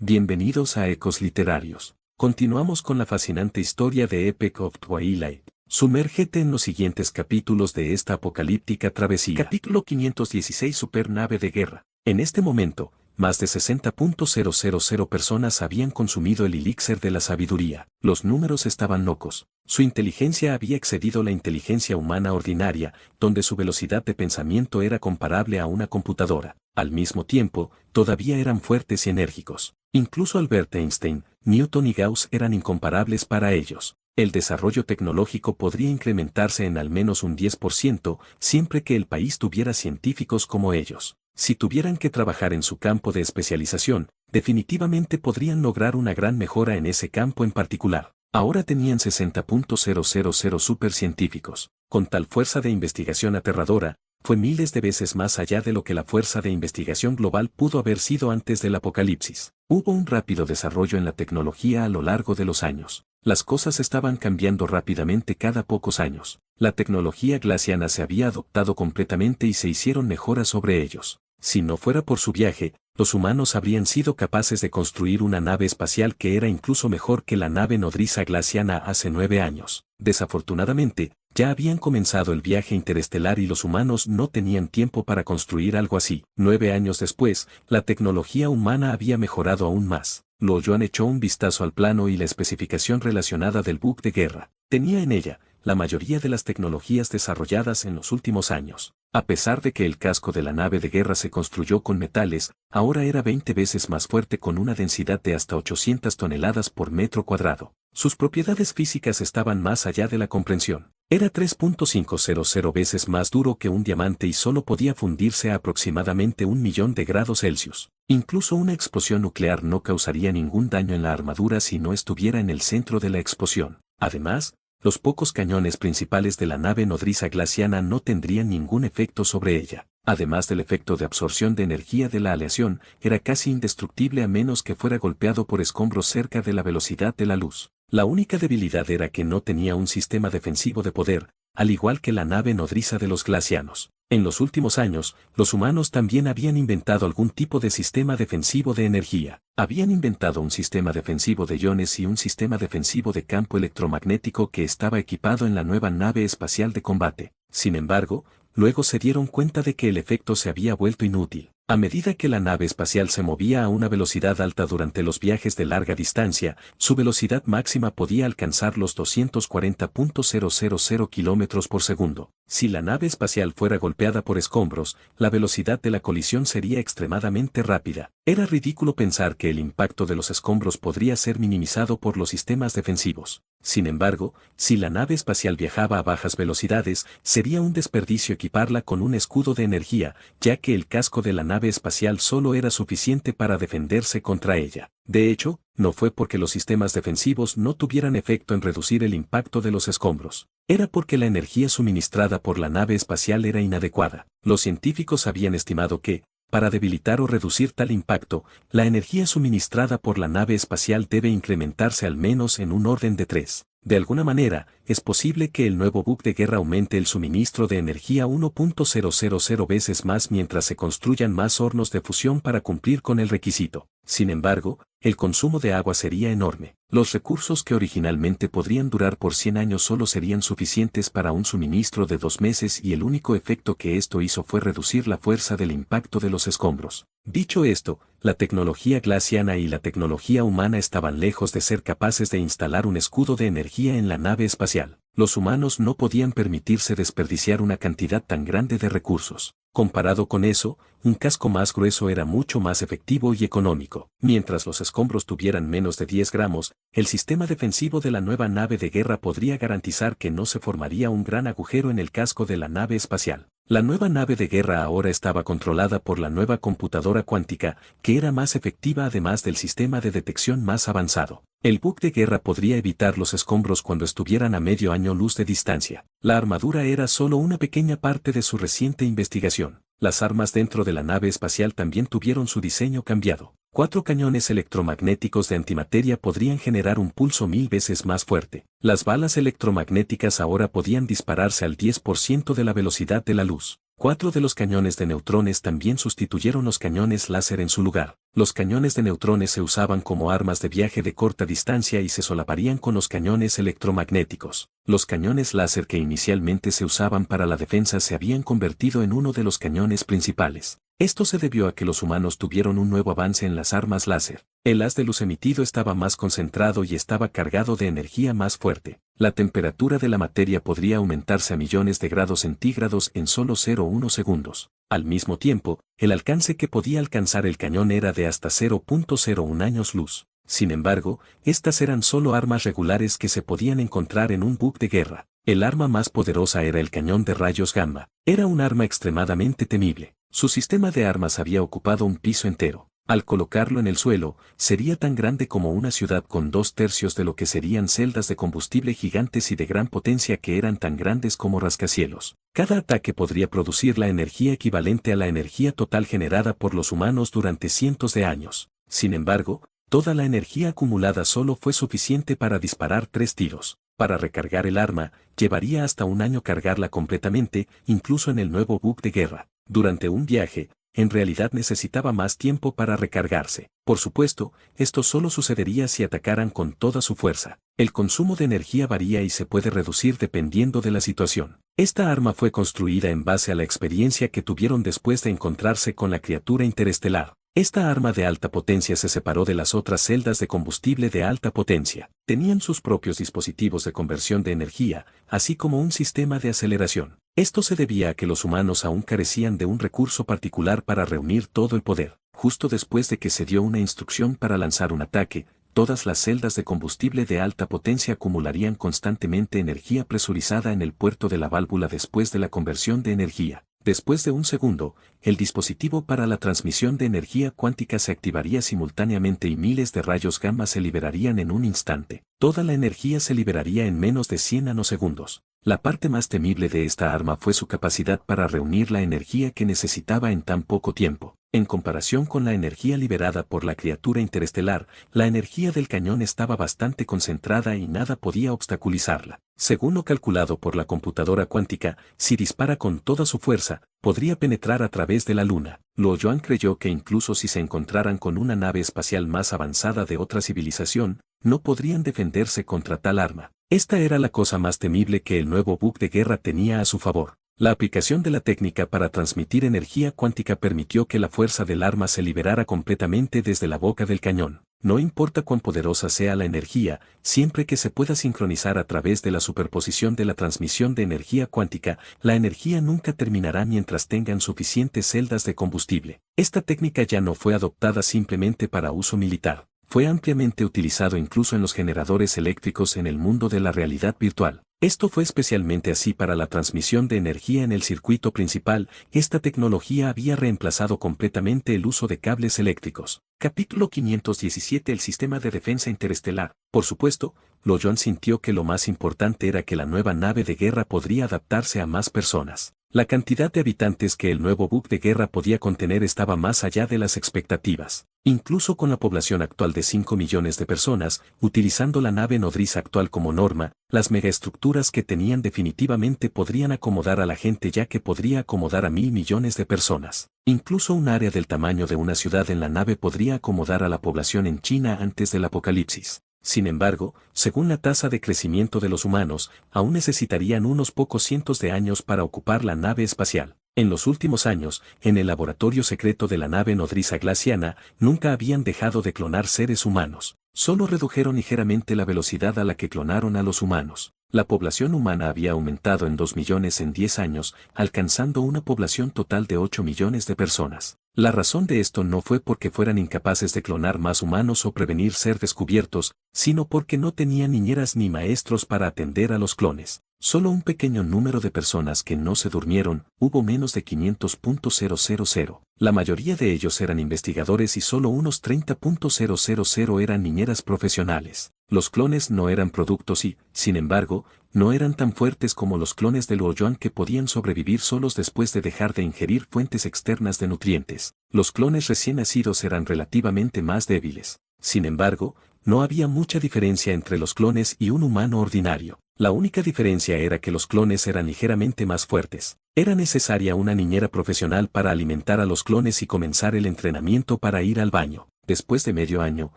Bienvenidos a Ecos Literarios. Continuamos con la fascinante historia de Epic of Twilight. Sumérgete en los siguientes capítulos de esta apocalíptica travesía. Capítulo 516 Supernave de guerra. En este momento, más de 60.000 personas habían consumido el elixir de la sabiduría. Los números estaban locos. Su inteligencia había excedido la inteligencia humana ordinaria, donde su velocidad de pensamiento era comparable a una computadora. Al mismo tiempo, todavía eran fuertes y enérgicos. Incluso Albert Einstein, Newton y Gauss eran incomparables para ellos. El desarrollo tecnológico podría incrementarse en al menos un 10% siempre que el país tuviera científicos como ellos. Si tuvieran que trabajar en su campo de especialización, definitivamente podrían lograr una gran mejora en ese campo en particular. Ahora tenían 60.000 supercientíficos. Con tal fuerza de investigación aterradora, fue miles de veces más allá de lo que la fuerza de investigación global pudo haber sido antes del apocalipsis. Hubo un rápido desarrollo en la tecnología a lo largo de los años. Las cosas estaban cambiando rápidamente cada pocos años. La tecnología glaciana se había adoptado completamente y se hicieron mejoras sobre ellos. Si no fuera por su viaje, los humanos habrían sido capaces de construir una nave espacial que era incluso mejor que la nave nodriza glaciana hace 9 años. Desafortunadamente, ya habían comenzado el viaje interestelar y los humanos no tenían tiempo para construir algo así. 9 años después, la tecnología humana había mejorado aún más. Joan echó un vistazo al plano y la especificación relacionada del buque de guerra. Tenía en ella la mayoría de las tecnologías desarrolladas en los últimos años. A pesar de que el casco de la nave de guerra se construyó con metales, ahora era 20 veces más fuerte con una densidad de hasta 800 toneladas por metro cuadrado. Sus propiedades físicas estaban más allá de la comprensión. Era 3.500 veces más duro que un diamante y solo podía fundirse a aproximadamente 1.000.000 de grados Celsius. Incluso una explosión nuclear no causaría ningún daño en la armadura si no estuviera en el centro de la explosión. Además, los pocos cañones principales de la nave nodriza glaciana no tendrían ningún efecto sobre ella. Además del efecto de absorción de energía de la aleación, era casi indestructible a menos que fuera golpeado por escombros cerca de la velocidad de la luz. La única debilidad era que no tenía un sistema defensivo de poder, al igual que la nave nodriza de los glacianos. En los últimos años, los humanos también habían inventado algún tipo de sistema defensivo de energía. Habían inventado un sistema defensivo de iones y un sistema defensivo de campo electromagnético que estaba equipado en la nueva nave espacial de combate. Sin embargo, luego se dieron cuenta de que el efecto se había vuelto inútil. A medida que la nave espacial se movía a una velocidad alta durante los viajes de larga distancia, su velocidad máxima podía alcanzar los 240.000 kilómetros por segundo. Si la nave espacial fuera golpeada por escombros, la velocidad de la colisión sería extremadamente rápida. Era ridículo pensar que el impacto de los escombros podría ser minimizado por los sistemas defensivos. Sin embargo, si la nave espacial viajaba a bajas velocidades, sería un desperdicio equiparla con un escudo de energía, ya que el casco de la nave espacial solo era suficiente para defenderse contra ella. De hecho, no fue porque los sistemas defensivos no tuvieran efecto en reducir el impacto de los escombros. Era porque la energía suministrada por la nave espacial era inadecuada. Los científicos habían estimado que, para debilitar o reducir tal impacto, la energía suministrada por la nave espacial debe incrementarse al menos en un orden de 3. De alguna manera, es posible que el nuevo buque de guerra aumente el suministro de energía 1.000 veces más mientras se construyan más hornos de fusión para cumplir con el requisito. Sin embargo, el consumo de agua sería enorme. Los recursos que originalmente podrían durar por 100 años solo serían suficientes para un suministro de 2 meses y el único efecto que esto hizo fue reducir la fuerza del impacto de los escombros. Dicho esto, la tecnología glaciana y la tecnología humana estaban lejos de ser capaces de instalar un escudo de energía en la nave espacial. Los humanos no podían permitirse desperdiciar una cantidad tan grande de recursos. Comparado con eso, un casco más grueso era mucho más efectivo y económico. Mientras los escombros tuvieran menos de 10 gramos, el sistema defensivo de la nueva nave de guerra podría garantizar que no se formaría un gran agujero en el casco de la nave espacial. La nueva nave de guerra ahora estaba controlada por la nueva computadora cuántica, que era más efectiva además del sistema de detección más avanzado. El buque de guerra podría evitar los escombros cuando estuvieran a medio año luz de distancia. La armadura era solo una pequeña parte de su reciente investigación. Las armas dentro de la nave espacial también tuvieron su diseño cambiado. 4 cañones electromagnéticos de antimateria podrían generar un pulso 1000 veces más fuerte. Las balas electromagnéticas ahora podían dispararse al 10% de la velocidad de la luz. 4 de los cañones de neutrones también sustituyeron los cañones láser en su lugar. Los cañones de neutrones se usaban como armas de viaje de corta distancia y se solaparían con los cañones electromagnéticos. Los cañones láser que inicialmente se usaban para la defensa se habían convertido en uno de los cañones principales. Esto se debió a que los humanos tuvieron un nuevo avance en las armas láser. El haz de luz emitido estaba más concentrado y estaba cargado de energía más fuerte. La temperatura de la materia podría aumentarse a millones de grados centígrados en solo 0,1 segundos. Al mismo tiempo, el alcance que podía alcanzar el cañón era de hasta 0,01 años luz. Sin embargo, estas eran solo armas regulares que se podían encontrar en un buque de guerra. El arma más poderosa era el cañón de rayos gamma. Era un arma extremadamente temible. Su sistema de armas había ocupado un piso entero. Al colocarlo en el suelo, sería tan grande como una ciudad con 2/3 de lo que serían celdas de combustible gigantes y de gran potencia que eran tan grandes como rascacielos. Cada ataque podría producir la energía equivalente a la energía total generada por los humanos durante cientos de años. Sin embargo, toda la energía acumulada solo fue suficiente para disparar 3 tiros. Para recargar el arma, llevaría hasta un año cargarla completamente, incluso en el nuevo buque de guerra. Durante un viaje, en realidad necesitaba más tiempo para recargarse. Por supuesto, esto solo sucedería si atacaran con toda su fuerza. El consumo de energía varía y se puede reducir dependiendo de la situación. Esta arma fue construida en base a la experiencia que tuvieron después de encontrarse con la criatura interestelar. Esta arma de alta potencia se separó de las otras celdas de combustible de alta potencia. Tenían sus propios dispositivos de conversión de energía, así como un sistema de aceleración. Esto se debía a que los humanos aún carecían de un recurso particular para reunir todo el poder. Justo después de que se dio una instrucción para lanzar un ataque, todas las celdas de combustible de alta potencia acumularían constantemente energía presurizada en el puerto de la válvula después de la conversión de energía. Después de un segundo, el dispositivo para la transmisión de energía cuántica se activaría simultáneamente y miles de rayos gamma se liberarían en un instante. Toda la energía se liberaría en menos de 100 nanosegundos. La parte más temible de esta arma fue su capacidad para reunir la energía que necesitaba en tan poco tiempo. En comparación con la energía liberada por la criatura interestelar, la energía del cañón estaba bastante concentrada y nada podía obstaculizarla. Según lo calculado por la computadora cuántica, si dispara con toda su fuerza, podría penetrar a través de la Luna. Luo Yuan creyó que incluso si se encontraran con una nave espacial más avanzada de otra civilización, no podrían defenderse contra tal arma. Esta era la cosa más temible que el nuevo buque de guerra tenía a su favor. La aplicación de la técnica para transmitir energía cuántica permitió que la fuerza del arma se liberara completamente desde la boca del cañón. No importa cuán poderosa sea la energía, siempre que se pueda sincronizar a través de la superposición de la transmisión de energía cuántica, la energía nunca terminará mientras tengan suficientes celdas de combustible. Esta técnica ya no fue adoptada simplemente para uso militar. Fue ampliamente utilizado incluso en los generadores eléctricos en el mundo de la realidad virtual. Esto fue especialmente así para la transmisión de energía en el circuito principal. Esta tecnología había reemplazado completamente el uso de cables eléctricos. Capítulo 517. El sistema de defensa interestelar. Por supuesto, Luo Yuan sintió que lo más importante era que la nueva nave de guerra podría adaptarse a más personas. La cantidad de habitantes que el nuevo buque de guerra podía contener estaba más allá de las expectativas. Incluso con la población actual de 5 millones de personas, utilizando la nave nodriza actual como norma, las megaestructuras que tenían definitivamente podrían acomodar a la gente, ya que podría acomodar a 1.000 millones de personas. Incluso un área del tamaño de una ciudad en la nave podría acomodar a la población en China antes del apocalipsis. Sin embargo, según la tasa de crecimiento de los humanos, aún necesitarían unos pocos cientos de años para ocupar la nave espacial. En los últimos años, en el laboratorio secreto de la nave nodriza glaciana, nunca habían dejado de clonar seres humanos. Solo redujeron ligeramente la velocidad a la que clonaron a los humanos. La población humana había aumentado en 2 millones en 10 años, alcanzando una población total de 8 millones de personas. La razón de esto no fue porque fueran incapaces de clonar más humanos o prevenir ser descubiertos, sino porque no tenían niñeras ni maestros para atender a los clones. Solo un pequeño número de personas que no se durmieron, hubo menos de 500.000. La mayoría de ellos eran investigadores y solo unos 30.000 eran niñeras profesionales. Los clones no eran productos y, sin embargo, no eran tan fuertes como los clones de Luo Yuan que podían sobrevivir solos después de dejar de ingerir fuentes externas de nutrientes. Los clones recién nacidos eran relativamente más débiles. Sin embargo, no había mucha diferencia entre los clones y un humano ordinario. La única diferencia era que los clones eran ligeramente más fuertes. Era necesaria una niñera profesional para alimentar a los clones y comenzar el entrenamiento para ir al baño. Después de medio año,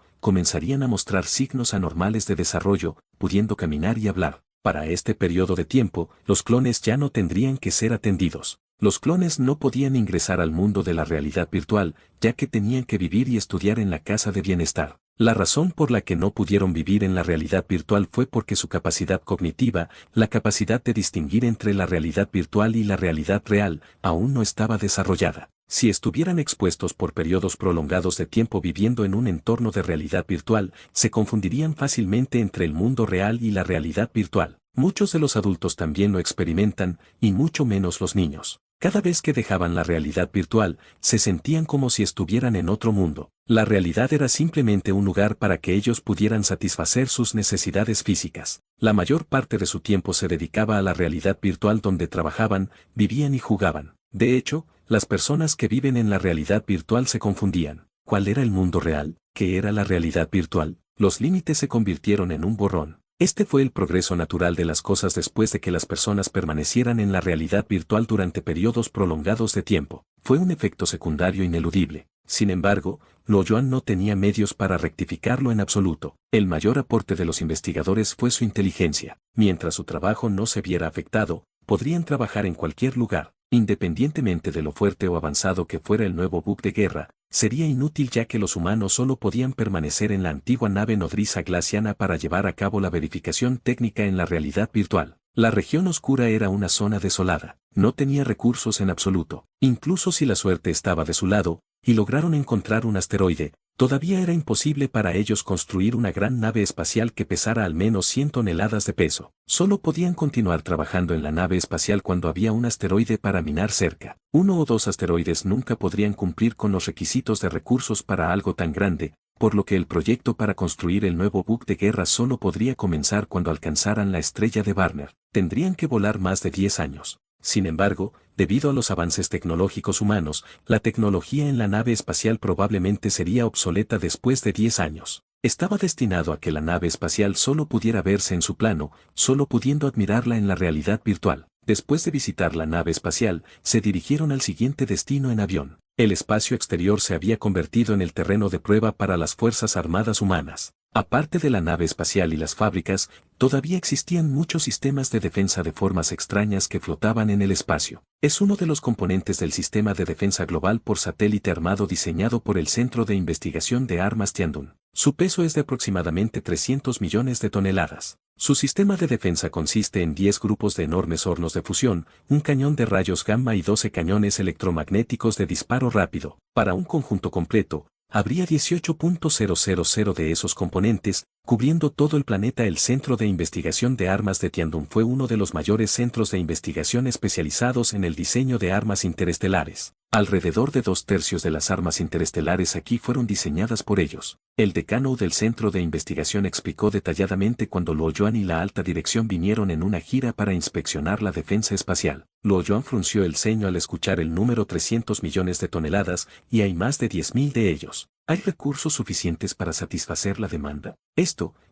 comenzarían a mostrar signos anormales de desarrollo, pudiendo caminar y hablar. Para este periodo de tiempo, los clones ya no tendrían que ser atendidos. Los clones no podían ingresar al mundo de la realidad virtual, ya que tenían que vivir y estudiar en la casa de bienestar. La razón por la que no pudieron vivir en la realidad virtual fue porque su capacidad cognitiva, la capacidad de distinguir entre la realidad virtual y la realidad real, aún no estaba desarrollada. Si estuvieran expuestos por periodos prolongados de tiempo viviendo en un entorno de realidad virtual, se confundirían fácilmente entre el mundo real y la realidad virtual. Muchos de los adultos también lo experimentan, y mucho menos los niños. Cada vez que dejaban la realidad virtual, se sentían como si estuvieran en otro mundo. La realidad era simplemente un lugar para que ellos pudieran satisfacer sus necesidades físicas. La mayor parte de su tiempo se dedicaba a la realidad virtual donde trabajaban, vivían y jugaban. De hecho, las personas que viven en la realidad virtual se confundían. ¿Cuál era el mundo real? ¿Qué era la realidad virtual? Los límites se convirtieron en un borrón. Este fue el progreso natural de las cosas después de que las personas permanecieran en la realidad virtual durante periodos prolongados de tiempo. Fue un efecto secundario ineludible. Sin embargo, Luo Yuan no tenía medios para rectificarlo en absoluto. El mayor aporte de los investigadores fue su inteligencia. Mientras su trabajo no se viera afectado, podrían trabajar en cualquier lugar. Independientemente de lo fuerte o avanzado que fuera el nuevo buque de guerra, sería inútil ya que los humanos solo podían permanecer en la antigua nave nodriza glaciana para llevar a cabo la verificación técnica en la realidad virtual. La región oscura era una zona desolada, no tenía recursos en absoluto. Incluso si la suerte estaba de su lado, y lograron encontrar un asteroide, todavía era imposible para ellos construir una gran nave espacial que pesara al menos 100 toneladas de peso. Solo podían continuar trabajando en la nave espacial cuando había un asteroide para minar cerca. 1 o 2 asteroides nunca podrían cumplir con los requisitos de recursos para algo tan grande, por lo que el proyecto para construir el nuevo buque de guerra solo podría comenzar cuando alcanzaran la estrella de Barnard. Tendrían que volar más de 10 años. Sin embargo, debido a los avances tecnológicos humanos, la tecnología en la nave espacial probablemente sería obsoleta después de 10 años. Estaba destinado a que la nave espacial solo pudiera verse en su plano, solo pudiendo admirarla en la realidad virtual. Después de visitar la nave espacial, se dirigieron al siguiente destino en avión. El espacio exterior se había convertido en el terreno de prueba para las Fuerzas Armadas humanas. Aparte de la nave espacial y las fábricas, todavía existían muchos sistemas de defensa de formas extrañas que flotaban en el espacio. Es uno de los componentes del sistema de defensa global por satélite armado diseñado por el Centro de Investigación de Armas Tiandun. Su peso es de aproximadamente 300 millones de toneladas. Su sistema de defensa consiste en 10 grupos de enormes hornos de fusión, un cañón de rayos gamma y 12 cañones electromagnéticos de disparo rápido. Para un conjunto completo, habría 18.000 de esos componentes, cubriendo todo el planeta. El Centro de Investigación de Armas de Tiandun fue uno de los mayores centros de investigación especializados en el diseño de armas interestelares. Alrededor de 2/3 de las armas interestelares aquí fueron diseñadas por ellos. El decano del Centro de Investigación explicó detalladamente cuando Luo Yuan y la alta dirección vinieron en una gira para inspeccionar la defensa espacial. Luo Yuan frunció el ceño al escuchar el número 300 millones de toneladas, y hay más de 10.000 de ellos. ¿Hay recursos suficientes para satisfacer la demanda?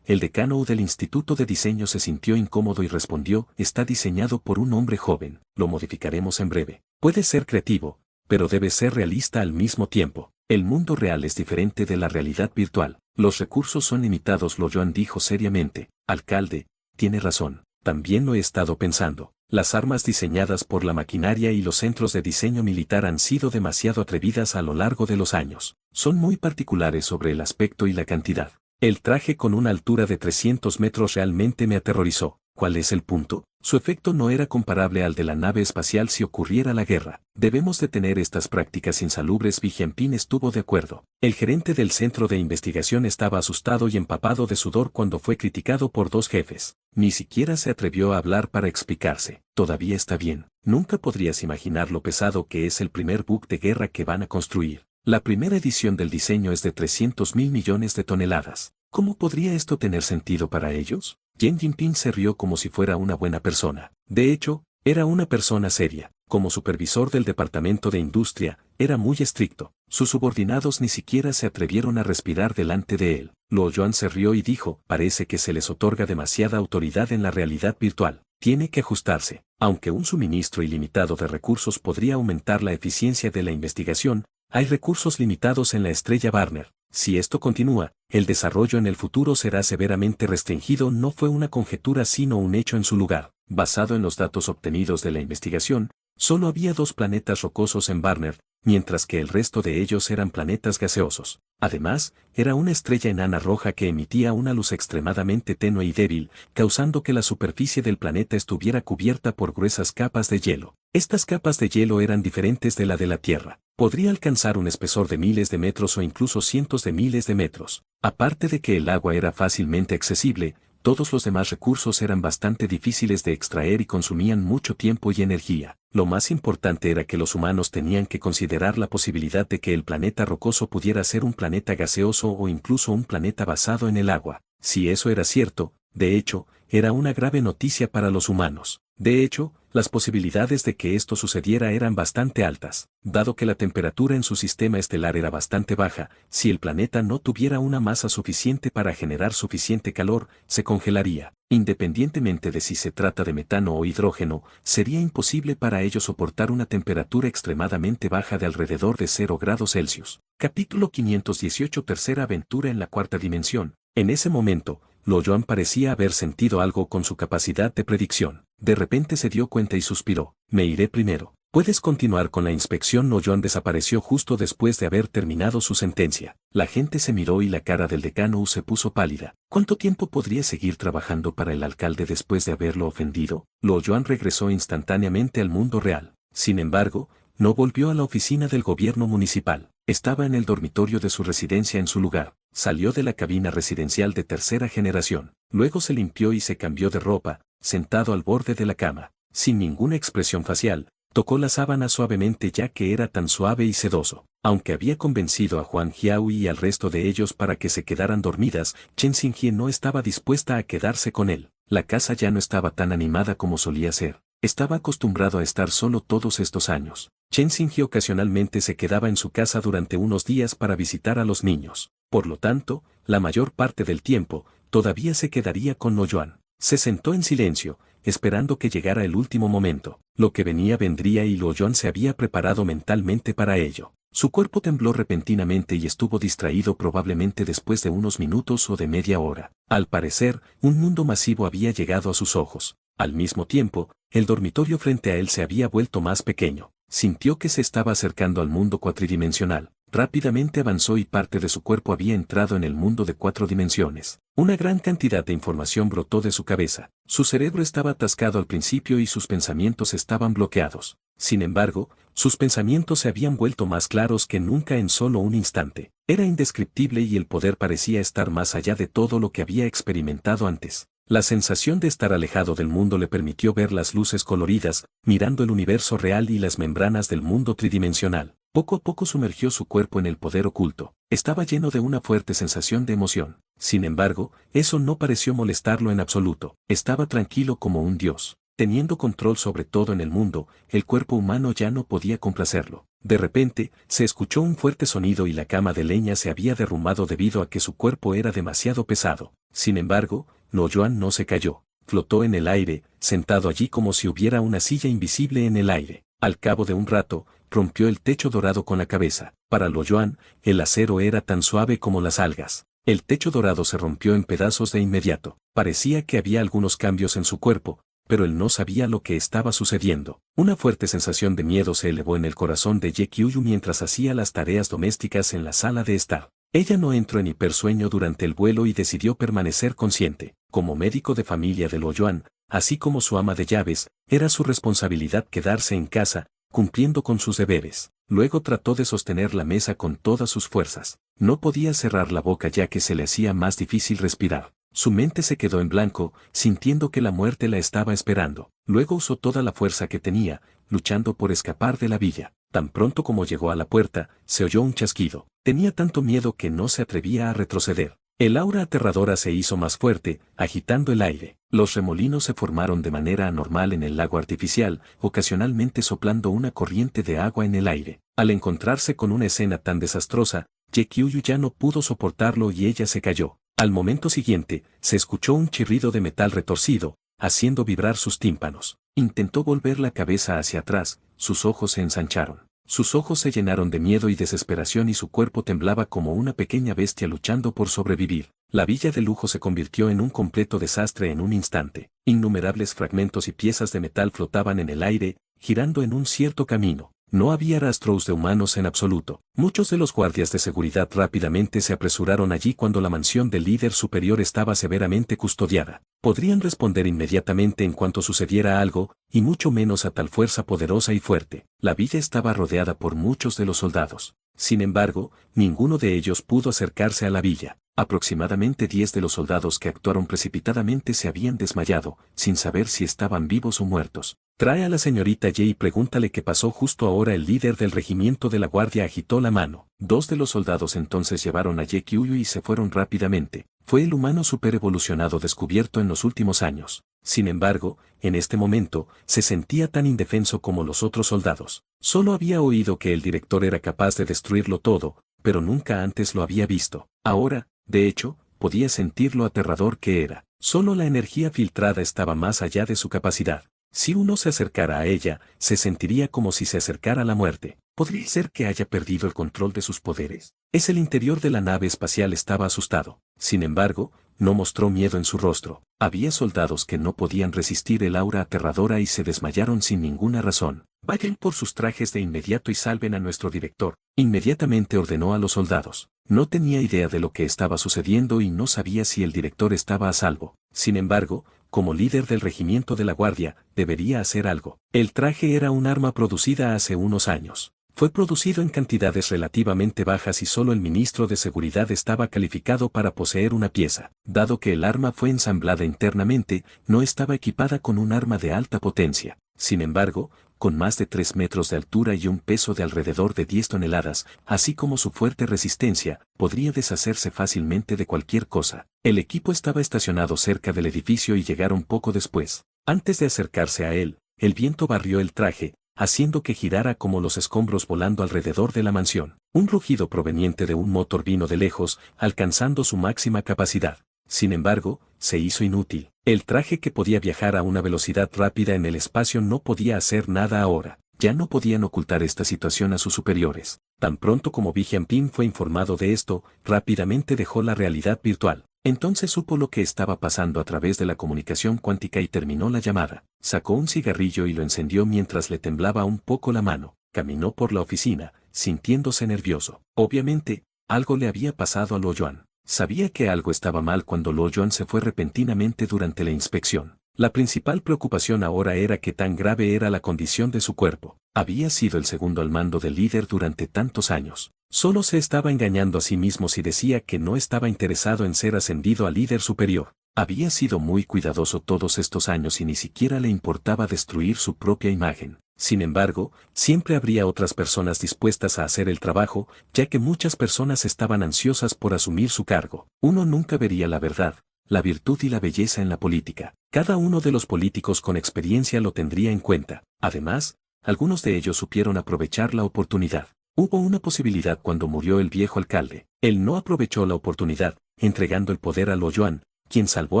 El decano del Instituto de Diseño se sintió incómodo y respondió: está diseñado por un hombre joven, lo modificaremos en breve. Puede ser creativo, pero debe ser realista al mismo tiempo. El mundo real es diferente de la realidad virtual. Los recursos son limitados. Luo Yuan dijo seriamente: alcalde, tiene razón, también lo he estado pensando. Las armas diseñadas por la maquinaria y los centros de diseño militar han sido demasiado atrevidas a lo largo de los años. Son muy particulares sobre el aspecto y la cantidad. El traje con una altura de 300 metros realmente me aterrorizó. ¿Cuál es el punto? Su efecto no era comparable al de la nave espacial si ocurriera la guerra. Debemos detener estas prácticas insalubres. Bi Jianping estuvo de acuerdo. El gerente del centro de investigación estaba asustado y empapado de sudor cuando fue criticado por 2 jefes. Ni siquiera se atrevió a hablar para explicarse. Todavía está bien. Nunca podrías imaginar lo pesado que es el primer buque de guerra que van a construir. La primera edición del diseño es de 300.000 millones de toneladas. ¿Cómo podría esto tener sentido para ellos? Yen Jinping se rió como si fuera una buena persona. De hecho, era una persona seria. Como supervisor del departamento de industria, era muy estricto. Sus subordinados ni siquiera se atrevieron a respirar delante de él. Luo Yuan se rió y dijo, parece que se les otorga demasiada autoridad en la realidad virtual. Tiene que ajustarse. Aunque un suministro ilimitado de recursos podría aumentar la eficiencia de la investigación, hay recursos limitados en la estrella Barner. Si esto continúa, el desarrollo en el futuro será severamente restringido. No fue una conjetura sino un hecho en su lugar. Basado en los datos obtenidos de la investigación, solo había 2 planetas rocosos en Barner, mientras que el resto de ellos eran planetas gaseosos. Además, era una estrella enana roja que emitía una luz extremadamente tenue y débil, causando que la superficie del planeta estuviera cubierta por gruesas capas de hielo. Estas capas de hielo eran diferentes de la de la Tierra. Podría alcanzar un espesor de miles de metros o incluso cientos de miles de metros. Aparte de que el agua era fácilmente accesible, todos los demás recursos eran bastante difíciles de extraer y consumían mucho tiempo y energía. Lo más importante era que los humanos tenían que considerar la posibilidad de que el planeta rocoso pudiera ser un planeta gaseoso o incluso un planeta basado en el agua. Si eso era cierto, de hecho, era una grave noticia para los humanos. De hecho, las posibilidades de que esto sucediera eran bastante altas. Dado que la temperatura en su sistema estelar era bastante baja, si el planeta no tuviera una masa suficiente para generar suficiente calor, se congelaría. Independientemente de si se trata de metano o hidrógeno, sería imposible para ellos soportar una temperatura extremadamente baja de alrededor de 0 grados Celsius. Capítulo 518. Tercera aventura en la cuarta dimensión. En ese momento, Luo Yuan parecía haber sentido algo con su capacidad de predicción. De repente se dio cuenta y suspiró. Me iré primero. Puedes continuar con la inspección. Luo Yuan desapareció justo después de haber terminado su sentencia. La gente se miró y la cara del decano se puso pálida. ¿Cuánto tiempo podría seguir trabajando para el alcalde después de haberlo ofendido? Luo Yuan regresó instantáneamente al mundo real. Sin embargo, no volvió a la oficina del gobierno municipal. Estaba en el dormitorio de su residencia en su lugar. Salió de la cabina residencial de tercera generación. Luego se limpió y se cambió de ropa, sentado al borde de la cama. Sin ninguna expresión facial, tocó la sábana suavemente ya que era tan suave y sedoso. Aunque había convencido a Huang Jiao y al resto de ellos para que se quedaran dormidas, Chen Xinjie no estaba dispuesta a quedarse con él. La casa ya no estaba tan animada como solía ser. Estaba acostumbrado a estar solo todos estos años. Chen Xinjie ocasionalmente se quedaba en su casa durante unos días para visitar a los niños. Por lo tanto, la mayor parte del tiempo, todavía se quedaría con Luo Yuan. Se sentó en silencio, esperando que llegara el último momento. Lo que venía vendría y Luo Yuan se había preparado mentalmente para ello. Su cuerpo tembló repentinamente y estuvo distraído probablemente después de unos minutos o de media hora. Al parecer, un mundo masivo había llegado a sus ojos. Al mismo tiempo, el dormitorio frente a él se había vuelto más pequeño. Sintió que se estaba acercando al mundo cuatridimensional. Rápidamente avanzó y parte de su cuerpo había entrado en el mundo de 4 dimensiones. Una gran cantidad de información brotó de su cabeza. Su cerebro estaba atascado al principio y sus pensamientos estaban bloqueados. Sin embargo, sus pensamientos se habían vuelto más claros que nunca en solo un instante. Era indescriptible y el poder parecía estar más allá de todo lo que había experimentado antes. La sensación de estar alejado del mundo le permitió ver las luces coloridas, mirando el universo real y las membranas del mundo tridimensional. Poco a poco sumergió su cuerpo en el poder oculto. Estaba lleno de una fuerte sensación de emoción. Sin embargo, eso no pareció molestarlo en absoluto. Estaba tranquilo como un dios. Teniendo control sobre todo en el mundo, el cuerpo humano ya no podía complacerlo. De repente, se escuchó un fuerte sonido y la cama de leña se había derrumbado debido a que su cuerpo era demasiado pesado. Sin embargo, Luo Yuan no se cayó. Flotó en el aire, sentado allí como si hubiera una silla invisible en el aire. Al cabo de un rato, rompió el techo dorado con la cabeza. Para Luo Yuan, el acero era tan suave como las algas. El techo dorado se rompió en pedazos de inmediato. Parecía que había algunos cambios en su cuerpo, pero él no sabía lo que estaba sucediendo. Una fuerte sensación de miedo se elevó en el corazón de Ye Qiuyu mientras hacía las tareas domésticas en la sala de estar. Ella no entró en hipersueño durante el vuelo y decidió permanecer consciente. Como médico de familia de Luo Yuan, así como su ama de llaves, era su responsabilidad quedarse en casa, cumpliendo con sus deberes. Luego trató de sostener la mesa con todas sus fuerzas. No podía cerrar la boca ya que se le hacía más difícil respirar. Su mente se quedó en blanco, sintiendo que la muerte la estaba esperando. Luego usó toda la fuerza que tenía, luchando por escapar de la villa. Tan pronto como llegó a la puerta, se oyó un chasquido. Tenía tanto miedo que no se atrevía a retroceder. El aura aterradora se hizo más fuerte, agitando el aire. Los remolinos se formaron de manera anormal en el lago artificial, ocasionalmente soplando una corriente de agua en el aire. Al encontrarse con una escena tan desastrosa, Ye Qiuyu ya no pudo soportarlo y ella se cayó. Al momento siguiente, se escuchó un chirrido de metal retorcido, haciendo vibrar sus tímpanos. Intentó volver la cabeza hacia atrás, sus ojos se ensancharon. Sus ojos se llenaron de miedo y desesperación y su cuerpo temblaba como una pequeña bestia luchando por sobrevivir. La villa de lujo se convirtió en un completo desastre en un instante. Innumerables fragmentos y piezas de metal flotaban en el aire, girando en un cierto camino. No había rastros de humanos en absoluto. Muchos de los guardias de seguridad rápidamente se apresuraron allí cuando la mansión del líder superior estaba severamente custodiada. Podrían responder inmediatamente en cuanto sucediera algo, y mucho menos a tal fuerza poderosa y fuerte. La villa estaba rodeada por muchos de los soldados. Sin embargo, ninguno de ellos pudo acercarse a la villa. Aproximadamente 10 de los soldados que actuaron precipitadamente se habían desmayado, sin saber si estaban vivos o muertos. Trae a la señorita J y pregúntale qué pasó justo ahora. El líder del regimiento de la guardia agitó la mano. 2 de los soldados entonces llevaron a Kyuyu y se fueron rápidamente. Fue el humano superevolucionado descubierto en los últimos años. Sin embargo, en este momento, se sentía tan indefenso como los otros soldados. Solo había oído que el director era capaz de destruirlo todo, pero nunca antes lo había visto. Ahora, de hecho, podía sentir lo aterrador que era. Solo la energía filtrada estaba más allá de su capacidad. Si uno se acercara a ella, se sentiría como si se acercara a la muerte. ¿Podría ser que haya perdido el control de sus poderes? El interior de la nave espacial estaba asustado. Sin embargo, no mostró miedo en su rostro. Había soldados que no podían resistir el aura aterradora y se desmayaron sin ninguna razón. Vayan por sus trajes de inmediato y salven a nuestro director. Inmediatamente ordenó a los soldados. No tenía idea de lo que estaba sucediendo y no sabía si el director estaba a salvo. Sin embargo, como líder del regimiento de la guardia, debería hacer algo. El traje era un arma producida hace unos años. Fue producido en cantidades relativamente bajas y solo el ministro de Seguridad estaba calificado para poseer una pieza. Dado que el arma fue ensamblada internamente, no estaba equipada con un arma de alta potencia. Sin embargo, con más de 3 metros de altura y un peso de alrededor de 10 toneladas, así como su fuerte resistencia, podría deshacerse fácilmente de cualquier cosa. El equipo estaba estacionado cerca del edificio y llegaron poco después. Antes de acercarse a él, el viento barrió el traje, haciendo que girara como los escombros volando alrededor de la mansión. Un rugido proveniente de un motor vino de lejos, alcanzando su máxima capacidad. Sin embargo, se hizo inútil. El traje que podía viajar a una velocidad rápida en el espacio no podía hacer nada ahora. Ya no podían ocultar esta situación a sus superiores. Tan pronto como Jianping fue informado de esto, rápidamente dejó la realidad virtual. Entonces supo lo que estaba pasando a través de la comunicación cuántica y terminó la llamada. Sacó un cigarrillo y lo encendió mientras le temblaba un poco la mano. Caminó por la oficina, sintiéndose nervioso. Obviamente, algo le había pasado a Luo Yuan. Sabía que algo estaba mal cuando Luo Yuan se fue repentinamente durante la inspección. La principal preocupación ahora era qué tan grave era la condición de su cuerpo. Había sido el segundo al mando del líder durante tantos años. Solo se estaba engañando a sí mismo si decía que no estaba interesado en ser ascendido a líder superior. Había sido muy cuidadoso todos estos años y ni siquiera le importaba destruir su propia imagen. Sin embargo, siempre habría otras personas dispuestas a hacer el trabajo, ya que muchas personas estaban ansiosas por asumir su cargo. Uno nunca vería la verdad, la virtud y la belleza en la política. Cada uno de los políticos con experiencia lo tendría en cuenta. Además, algunos de ellos supieron aprovechar la oportunidad. Hubo una posibilidad cuando murió el viejo alcalde. Él no aprovechó la oportunidad, entregando el poder a Luo Yuan, quien salvó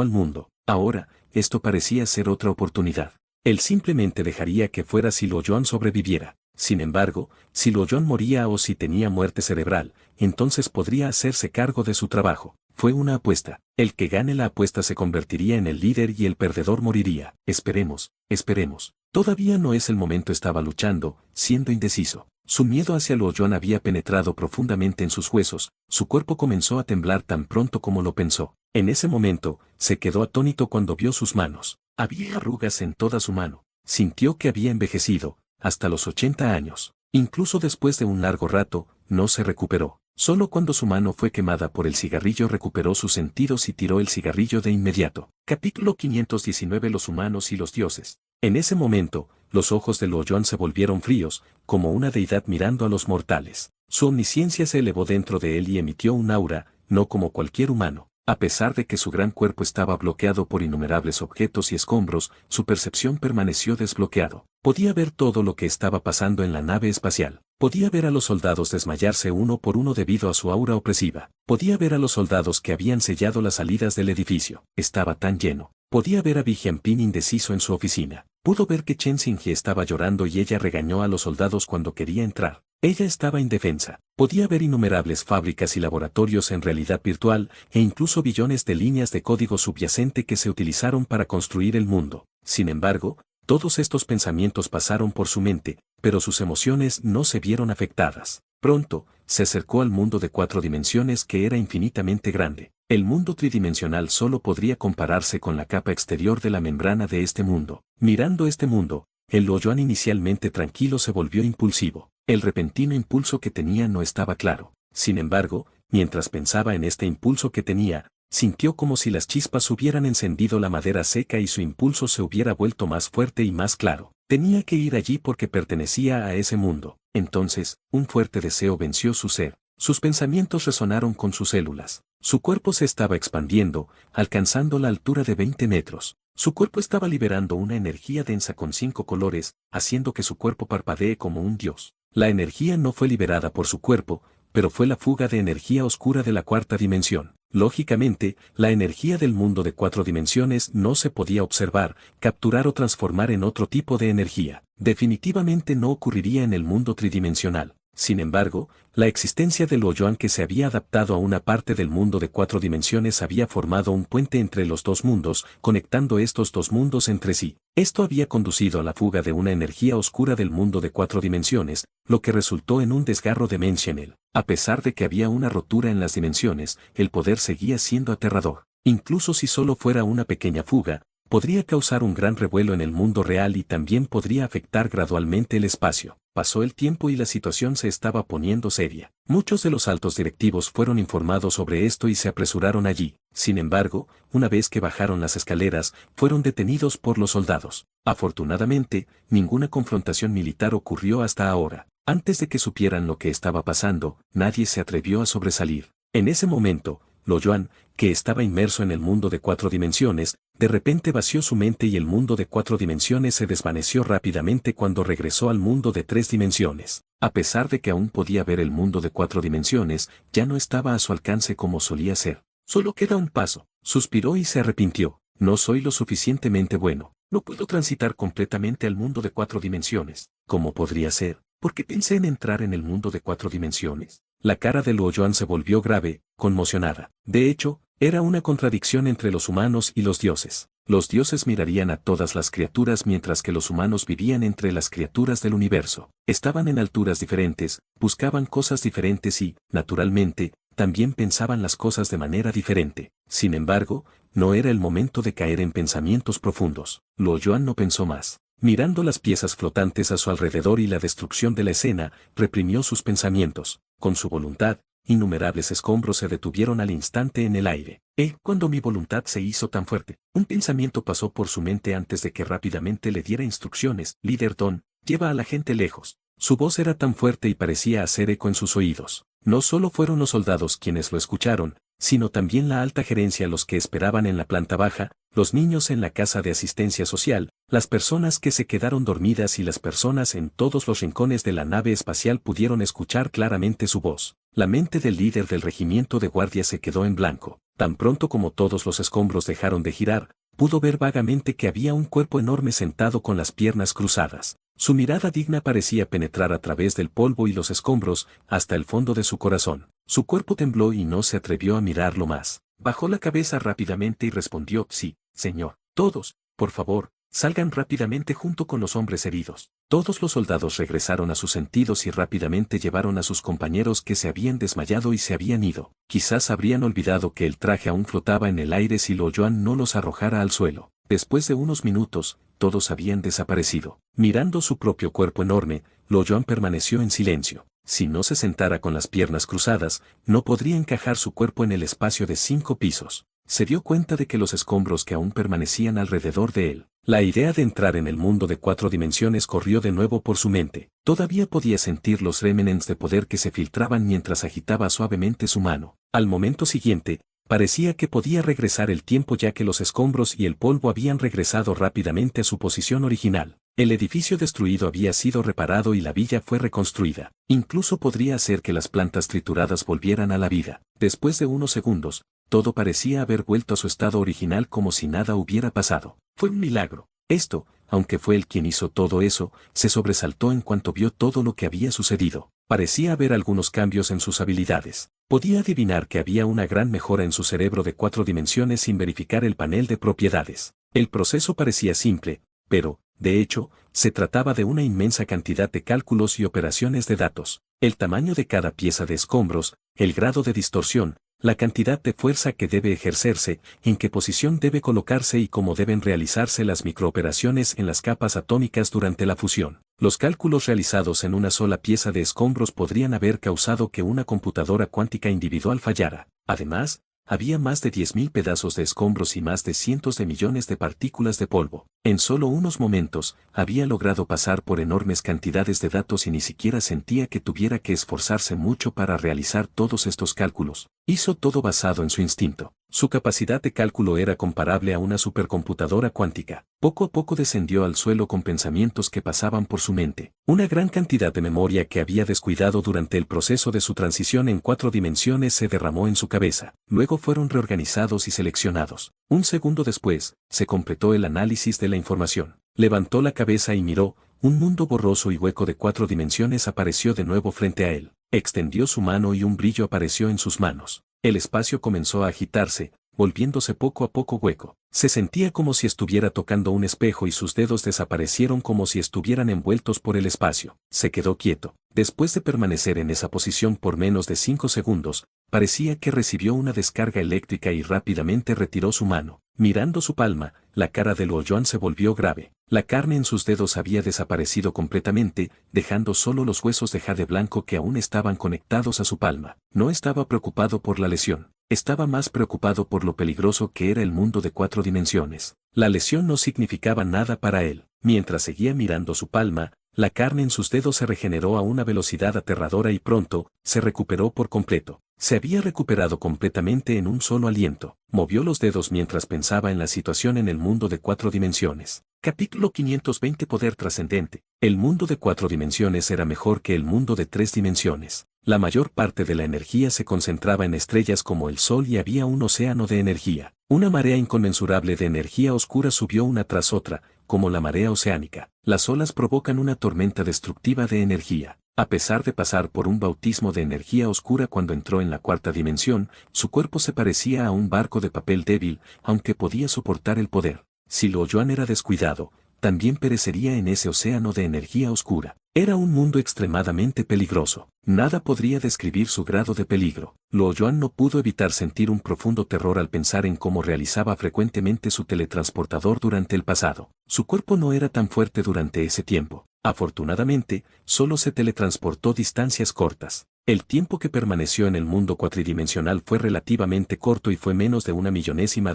al mundo. Ahora, esto parecía ser otra oportunidad. Él simplemente dejaría que fuera si Luo Yuan sobreviviera. Sin embargo, si Luo Yuan moría o si tenía muerte cerebral, entonces podría hacerse cargo de su trabajo. Fue una apuesta. El que gane la apuesta se convertiría en el líder y el perdedor moriría. Esperemos, esperemos. Todavía no es el momento. Estaba luchando, siendo indeciso. Su miedo hacia Luo Yuan había penetrado profundamente en sus huesos, su cuerpo comenzó a temblar tan pronto como lo pensó. En ese momento, se quedó atónito cuando vio sus manos. Había arrugas en toda su mano. Sintió que había envejecido, hasta los 80 años. Incluso después de un largo rato, no se recuperó. Solo cuando su mano fue quemada por el cigarrillo recuperó sus sentidos y tiró el cigarrillo de inmediato. Capítulo 519. Los humanos y los dioses. En ese momento, los ojos de Luo Yuan se volvieron fríos, como una deidad mirando a los mortales. Su omnisciencia se elevó dentro de él y emitió un aura, no como cualquier humano. A pesar de que su gran cuerpo estaba bloqueado por innumerables objetos y escombros, su percepción permaneció desbloqueado. Podía ver todo lo que estaba pasando en la nave espacial. Podía ver a los soldados desmayarse uno por uno debido a su aura opresiva. Podía ver a los soldados que habían sellado las salidas del edificio. Estaba tan lleno. Podía ver a Bi Jianping indeciso en su oficina. Pudo ver que Chen Xinghe estaba llorando y ella regañó a los soldados cuando quería entrar. Ella estaba indefensa. Podía ver innumerables fábricas y laboratorios en realidad virtual e incluso billones de líneas de código subyacente que se utilizaron para construir el mundo. Sin embargo, todos estos pensamientos pasaron por su mente, pero sus emociones no se vieron afectadas. Pronto, se acercó al mundo de 4 dimensiones que era infinitamente grande. El mundo tridimensional solo podría compararse con la capa exterior de la membrana de este mundo. Mirando este mundo, el Luo Yuan inicialmente tranquilo se volvió impulsivo. El repentino impulso que tenía no estaba claro. Sin embargo, mientras pensaba en este impulso que tenía, sintió como si las chispas hubieran encendido la madera seca y su impulso se hubiera vuelto más fuerte y más claro. Tenía que ir allí porque pertenecía a ese mundo. Entonces, un fuerte deseo venció su ser. Sus pensamientos resonaron con sus células. Su cuerpo se estaba expandiendo, alcanzando la altura de 20 metros. Su cuerpo estaba liberando una energía densa con 5 colores, haciendo que su cuerpo parpadee como un dios. La energía no fue liberada por su cuerpo, pero fue la fuga de energía oscura de la 4ª dimensión. Lógicamente, la energía del mundo de 4 dimensiones no se podía observar, capturar o transformar en otro tipo de energía. Definitivamente no ocurriría en el mundo tridimensional. Sin embargo, la existencia del Luo Yuan que se había adaptado a una parte del mundo de 4 dimensiones había formado un puente entre los dos mundos, conectando estos dos mundos entre sí. Esto había conducido a la fuga de una energía oscura del mundo de 4 dimensiones, lo que resultó en un desgarro dimensional. A pesar de que había una rotura en las dimensiones, el poder seguía siendo aterrador. Incluso si solo fuera una pequeña fuga, podría causar un gran revuelo en el mundo real y también podría afectar gradualmente el espacio. Pasó el tiempo y la situación se estaba poniendo seria. Muchos de los altos directivos fueron informados sobre esto y se apresuraron allí. Sin embargo, una vez que bajaron las escaleras, fueron detenidos por los soldados. Afortunadamente, ninguna confrontación militar ocurrió hasta ahora. Antes de que supieran lo que estaba pasando, nadie se atrevió a sobresalir. En ese momento, Luo Yuan, que estaba inmerso en el mundo de 4 dimensiones, de repente vació su mente y el mundo de 4 dimensiones se desvaneció rápidamente cuando regresó al mundo de 3 dimensiones. A pesar de que aún podía ver el mundo de 4 dimensiones, ya no estaba a su alcance como solía ser. Solo queda un paso. Suspiró y se arrepintió. No soy lo suficientemente bueno. No puedo transitar completamente al mundo de 4 dimensiones. ¿Cómo podría ser? Porque pensé en entrar en el mundo de 4 dimensiones. La cara de Luo Yuan se volvió grave, conmocionada. De hecho, era una contradicción entre los humanos y los dioses. Los dioses mirarían a todas las criaturas mientras que los humanos vivían entre las criaturas del universo. Estaban en alturas diferentes, buscaban cosas diferentes y, naturalmente, también pensaban las cosas de manera diferente. Sin embargo, no era el momento de caer en pensamientos profundos. Luo Yuan no pensó más. Mirando las piezas flotantes a su alrededor y la destrucción de la escena, reprimió sus pensamientos. Con su voluntad, innumerables escombros se detuvieron al instante en el aire. Cuando mi voluntad se hizo tan fuerte, un pensamiento pasó por su mente antes de que rápidamente le diera instrucciones. Líder Don, lleva a la gente lejos. Su voz era tan fuerte y parecía hacer eco en sus oídos. No solo fueron los soldados quienes lo escucharon, sino también la alta gerencia, los que esperaban en la planta baja, los niños en la casa de asistencia social, las personas que se quedaron dormidas y las personas en todos los rincones de la nave espacial pudieron escuchar claramente su voz. La mente del líder del regimiento de guardia se quedó en blanco. Tan pronto como todos los escombros dejaron de girar, pudo ver vagamente que había un cuerpo enorme sentado con las piernas cruzadas. Su mirada digna parecía penetrar a través del polvo y los escombros, hasta el fondo de su corazón. Su cuerpo tembló y no se atrevió a mirarlo más. Bajó la cabeza rápidamente y respondió: sí, señor. Todos, por favor, salgan rápidamente junto con los hombres heridos. Todos los soldados regresaron a sus sentidos y rápidamente llevaron a sus compañeros que se habían desmayado y se habían ido. Quizás habrían olvidado que el traje aún flotaba en el aire si Luo Yuan no los arrojara al suelo. Después de unos minutos, todos habían desaparecido. Mirando su propio cuerpo enorme, Luo Yuan permaneció en silencio. Si no se sentara con las piernas cruzadas, no podría encajar su cuerpo en el espacio de 5 pisos. Se dio cuenta de que los escombros que aún permanecían alrededor de él. La idea de entrar en el mundo de 4 dimensiones corrió de nuevo por su mente. Todavía podía sentir los remanentes de poder que se filtraban mientras agitaba suavemente su mano. Al momento siguiente, parecía que podía regresar el tiempo ya que los escombros y el polvo habían regresado rápidamente a su posición original. El edificio destruido había sido reparado y la villa fue reconstruida. Incluso podría hacer que las plantas trituradas volvieran a la vida. Después de unos segundos, todo parecía haber vuelto a su estado original como si nada hubiera pasado. Fue un milagro. Esto, aunque fue él quien hizo todo eso, se sobresaltó en cuanto vio todo lo que había sucedido. Parecía haber algunos cambios en sus habilidades. Podía adivinar que había una gran mejora en su cerebro de 4 dimensiones sin verificar el panel de propiedades. El proceso parecía simple, pero, de hecho, se trataba de una inmensa cantidad de cálculos y operaciones de datos. El tamaño de cada pieza de escombros, el grado de distorsión, la cantidad de fuerza que debe ejercerse, en qué posición debe colocarse y cómo deben realizarse las microoperaciones en las capas atómicas durante la fusión. Los cálculos realizados en una sola pieza de escombros podrían haber causado que una computadora cuántica individual fallara. Además, había más de 10.000 pedazos de escombros y más de cientos de millones de partículas de polvo. En solo unos momentos, había logrado pasar por enormes cantidades de datos y ni siquiera sentía que tuviera que esforzarse mucho para realizar todos estos cálculos. Hizo todo basado en su instinto. Su capacidad de cálculo era comparable a una supercomputadora cuántica. Poco a poco descendió al suelo con pensamientos que pasaban por su mente. Una gran cantidad de memoria que había descuidado durante el proceso de su transición en 4 dimensiones se derramó en su cabeza. Luego fueron reorganizados y seleccionados. Un segundo después, se completó el análisis de la información. Levantó la cabeza y miró. Un mundo borroso y hueco de 4 dimensiones apareció de nuevo frente a él. Extendió su mano y un brillo apareció en sus manos. El espacio comenzó a agitarse, volviéndose poco a poco hueco. Se sentía como si estuviera tocando un espejo y sus dedos desaparecieron como si estuvieran envueltos por el espacio. Se quedó quieto. Después de permanecer en esa posición por menos de 5 segundos, parecía que recibió una descarga eléctrica y rápidamente retiró su mano. Mirando su palma, la cara de Luo Yuan se volvió grave. La carne en sus dedos había desaparecido completamente, dejando solo los huesos de jade blanco que aún estaban conectados a su palma. No estaba preocupado por la lesión. Estaba más preocupado por lo peligroso que era el mundo de 4 dimensiones. La lesión no significaba nada para él. Mientras seguía mirando su palma, la carne en sus dedos se regeneró a una velocidad aterradora y pronto, se recuperó por completo. Se había recuperado completamente en un solo aliento. Movió los dedos mientras pensaba en la situación en el mundo de 4 dimensiones. Capítulo 520 Poder trascendente. El mundo de 4 dimensiones era mejor que el mundo de 3 dimensiones. La mayor parte de la energía se concentraba en estrellas como el Sol y había un océano de energía. Una marea inconmensurable de energía oscura subió una tras otra, como la marea oceánica. Las olas provocan una tormenta destructiva de energía. A pesar de pasar por un bautismo de energía oscura cuando entró en la 4ª dimensión, su cuerpo se parecía a un barco de papel débil, aunque podía soportar el poder. Si Luo Yuan era descuidado, también perecería en ese océano de energía oscura. Era un mundo extremadamente peligroso. Nada podría describir su grado de peligro. Luo Yuan no pudo evitar sentir un profundo terror al pensar en cómo realizaba frecuentemente su teletransportador durante el pasado. Su cuerpo no era tan fuerte durante ese tiempo. Afortunadamente, solo se teletransportó distancias cortas. El tiempo que permaneció en el mundo cuatridimensional fue relativamente corto y fue menos de 1 millonésima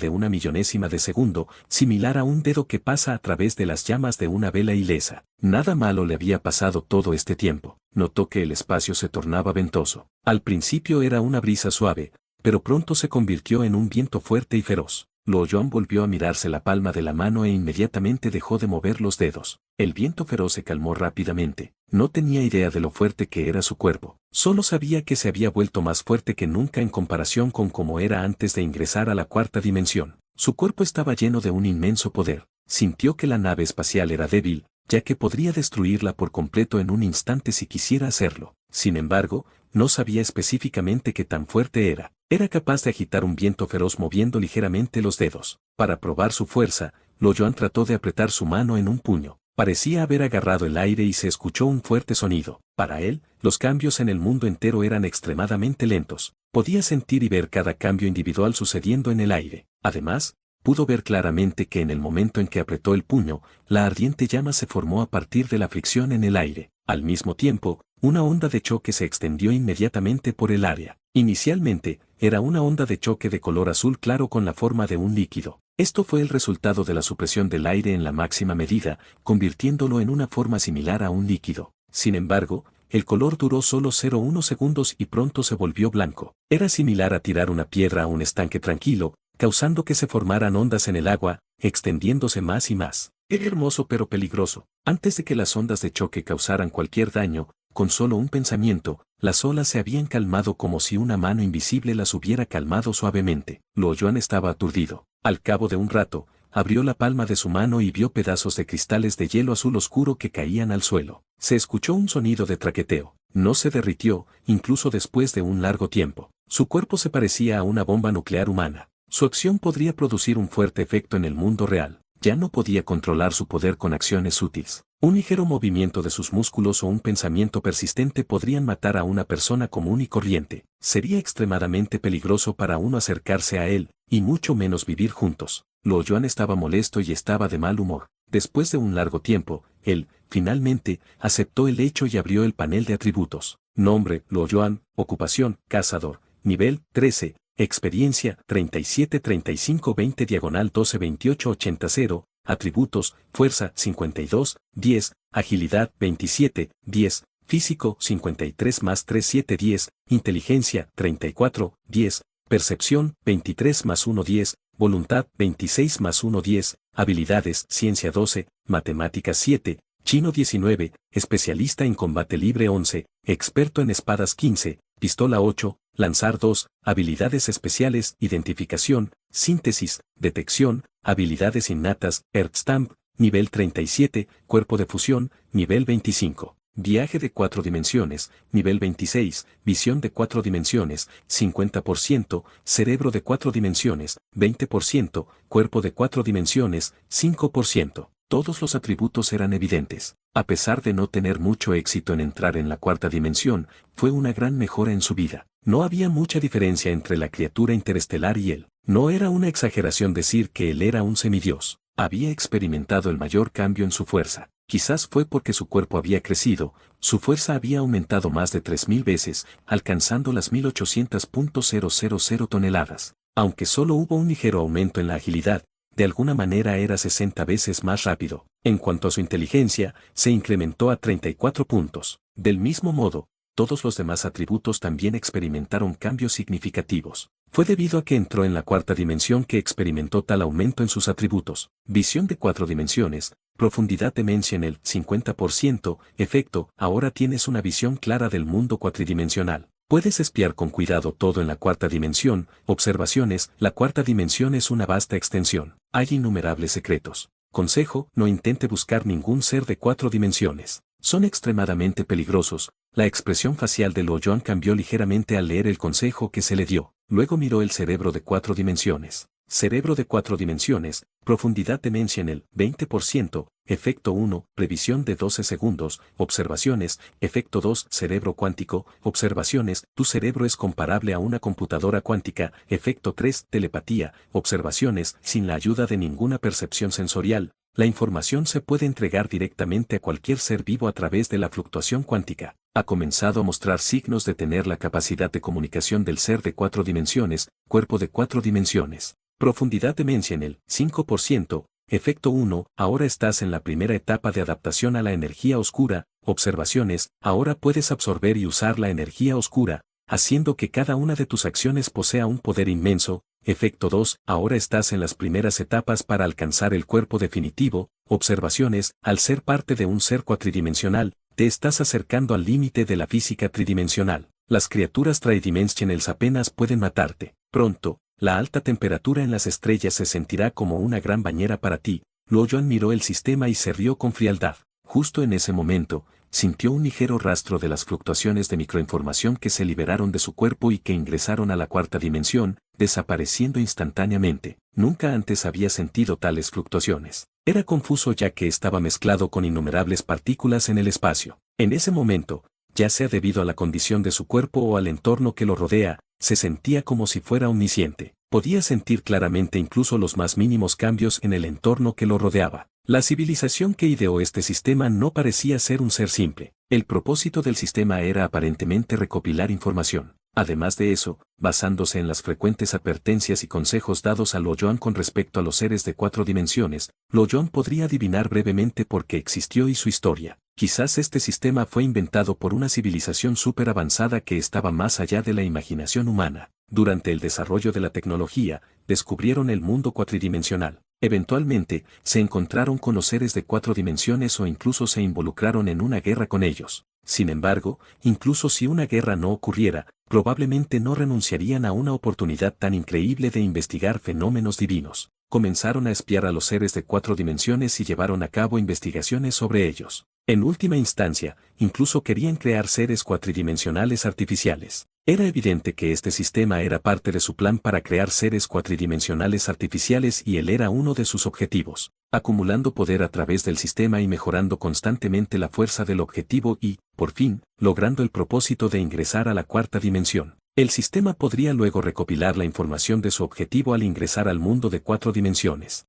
de segundo, similar a un dedo que pasa a través de las llamas de una vela ilesa. Nada malo le había pasado todo este tiempo. Notó que el espacio se tornaba ventoso. Al principio era una brisa suave, pero pronto se convirtió en un viento fuerte y feroz. Luo Yuan volvió a mirarse la palma de la mano e inmediatamente dejó de mover los dedos. El viento feroz se calmó rápidamente. No tenía idea de lo fuerte que era su cuerpo. Solo sabía que se había vuelto más fuerte que nunca en comparación con cómo era antes de ingresar a la 4ª dimensión. Su cuerpo estaba lleno de un inmenso poder. Sintió que la nave espacial era débil, ya que podría destruirla por completo en un instante si quisiera hacerlo. Sin embargo, no sabía específicamente qué tan fuerte era. Era capaz de agitar un viento feroz moviendo ligeramente los dedos. Para probar su fuerza, Luo Yuan trató de apretar su mano en un puño. Parecía haber agarrado el aire y se escuchó un fuerte sonido. Para él, los cambios en el mundo entero eran extremadamente lentos. Podía sentir y ver cada cambio individual sucediendo en el aire. Además, pudo ver claramente que en el momento en que apretó el puño, la ardiente llama se formó a partir de la fricción en el aire. Al mismo tiempo, una onda de choque se extendió inmediatamente por el área. Inicialmente, era una onda de choque de color azul claro con la forma de un líquido. Esto fue el resultado de la supresión del aire en la máxima medida, convirtiéndolo en una forma similar a un líquido. Sin embargo, el color duró solo 0,1 segundos y pronto se volvió blanco. Era similar a tirar una piedra a un estanque tranquilo, causando que se formaran ondas en el agua, extendiéndose más y más. Era hermoso pero peligroso. Antes de que las ondas de choque causaran cualquier daño, con solo un pensamiento, las olas se habían calmado como si una mano invisible las hubiera calmado suavemente. Luo Yuan estaba aturdido. Al cabo de un rato, abrió la palma de su mano y vio pedazos de cristales de hielo azul oscuro que caían al suelo. Se escuchó un sonido de traqueteo. No se derritió, incluso después de un largo tiempo. Su cuerpo se parecía a una bomba nuclear humana. Su acción podría producir un fuerte efecto en el mundo real. Ya no podía controlar su poder con acciones útiles. Un ligero movimiento de sus músculos o un pensamiento persistente podrían matar a una persona común y corriente. Sería extremadamente peligroso para uno acercarse a él, y mucho menos vivir juntos. Luo Yuan estaba molesto y estaba de mal humor. Después de un largo tiempo, él, finalmente, aceptó el hecho y abrió el panel de atributos. Nombre, Luo Yuan, ocupación, cazador, nivel, 13. Experiencia 37-35-20-12-28-80, atributos, fuerza 52, 10, agilidad 27, 10, físico 53 más 3 7 10, inteligencia 34, 10, percepción 23 más 1 10, voluntad 26 más 1 10, habilidades ciencia 12, matemáticas 7, chino 19, especialista en combate libre 11, experto en espadas 15, pistola 8, lanzar 2, habilidades especiales, identificación, síntesis, detección, habilidades innatas, Earthstamp, nivel 37, cuerpo de fusión, nivel 25. Viaje de 4 dimensiones, nivel 26, visión de 4 dimensiones, 50%, cerebro de 4 dimensiones, 20%, cuerpo de 4 dimensiones, 5%. Todos los atributos eran evidentes. A pesar de no tener mucho éxito en entrar en la cuarta dimensión, fue una gran mejora en su vida. No había mucha diferencia entre la criatura interestelar y él. No era una exageración decir que él era un semidios. Había experimentado el mayor cambio en su fuerza. Quizás fue porque su cuerpo había crecido, su fuerza había aumentado más de 3000 veces, alcanzando las 1800.000 toneladas. Aunque solo hubo un ligero aumento en la agilidad, de alguna manera era 60 veces más rápido. En cuanto a su inteligencia, se incrementó a 34 puntos. Del mismo modo, todos los demás atributos también experimentaron cambios significativos. Fue debido a que entró en la cuarta dimensión que experimentó tal aumento en sus atributos. Visión de 4 dimensiones, profundidad de Mention el 50%, efecto, ahora tienes una visión clara del mundo cuatridimensional. Puedes espiar con cuidado todo en la cuarta dimensión. Observaciones, la cuarta dimensión es una vasta extensión. Hay innumerables secretos. Consejo, no intente buscar ningún ser de 4 dimensiones. Son extremadamente peligrosos. La expresión facial de Luo Yuan cambió ligeramente al leer el consejo que se le dio. Luego miró el cerebro de 4 dimensiones. Cerebro de 4 dimensiones, profundidad de Mention el 20%, efecto 1, revisión de 12 segundos, observaciones, efecto 2, cerebro cuántico, observaciones, tu cerebro es comparable a una computadora cuántica, efecto 3, telepatía, observaciones, sin la ayuda de ninguna percepción sensorial, la información se puede entregar directamente a cualquier ser vivo a través de la fluctuación cuántica. Ha comenzado a mostrar signos de tener la capacidad de comunicación del ser de 4 dimensiones, cuerpo de 4 dimensiones. Profundidad de Mention el 5%, efecto 1, ahora estás en la primera etapa de adaptación a la energía oscura, observaciones, ahora puedes absorber y usar la energía oscura, haciendo que cada una de tus acciones posea un poder inmenso, efecto 2, ahora estás en las primeras etapas para alcanzar el cuerpo definitivo, observaciones, al ser parte de un ser cuatridimensional, te estás acercando al límite de la física tridimensional. Las criaturas tridimensionales apenas pueden matarte. Pronto, la alta temperatura en las estrellas se sentirá como una gran bañera para ti. Luo Yuan miró el sistema y se rió con frialdad. Justo en ese momento, sintió un ligero rastro de las fluctuaciones de microinformación que se liberaron de su cuerpo y que ingresaron a la cuarta dimensión, desapareciendo instantáneamente. Nunca antes había sentido tales fluctuaciones. Era confuso ya que estaba mezclado con innumerables partículas en el espacio. En ese momento, ya sea debido a la condición de su cuerpo o al entorno que lo rodea, se sentía como si fuera omnisciente. Podía sentir claramente incluso los más mínimos cambios en el entorno que lo rodeaba. La civilización que ideó este sistema no parecía ser un ser simple. El propósito del sistema era aparentemente recopilar información. Además de eso, basándose en las frecuentes advertencias y consejos dados a Luo Yuan con respecto a los seres de 4 dimensiones, Luo Yuan podría adivinar brevemente por qué existió y su historia. Quizás este sistema fue inventado por una civilización súper avanzada que estaba más allá de la imaginación humana. Durante el desarrollo de la tecnología, descubrieron el mundo cuatridimensional. Eventualmente, se encontraron con los seres de 4 dimensiones o incluso se involucraron en una guerra con ellos. Sin embargo, incluso si una guerra no ocurriera, probablemente no renunciarían a una oportunidad tan increíble de investigar fenómenos divinos. Comenzaron a espiar a los seres de 4 dimensiones y llevaron a cabo investigaciones sobre ellos. En última instancia, incluso querían crear seres cuatridimensionales artificiales. Era evidente que este sistema era parte de su plan para crear seres cuatridimensionales artificiales y él era uno de sus objetivos, acumulando poder a través del sistema y mejorando constantemente la fuerza del objetivo y, por fin, logrando el propósito de ingresar a la 4 dimensión. El sistema podría luego recopilar la información de su objetivo al ingresar al mundo de 4 dimensiones.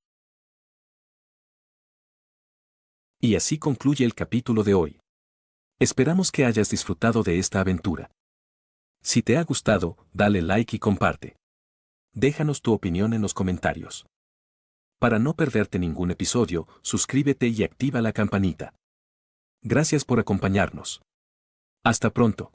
Y así concluye el capítulo de hoy. Esperamos que hayas disfrutado de esta aventura. Si te ha gustado, dale like y comparte. Déjanos tu opinión en los comentarios. Para no perderte ningún episodio, suscríbete y activa la campanita. Gracias por acompañarnos. Hasta pronto.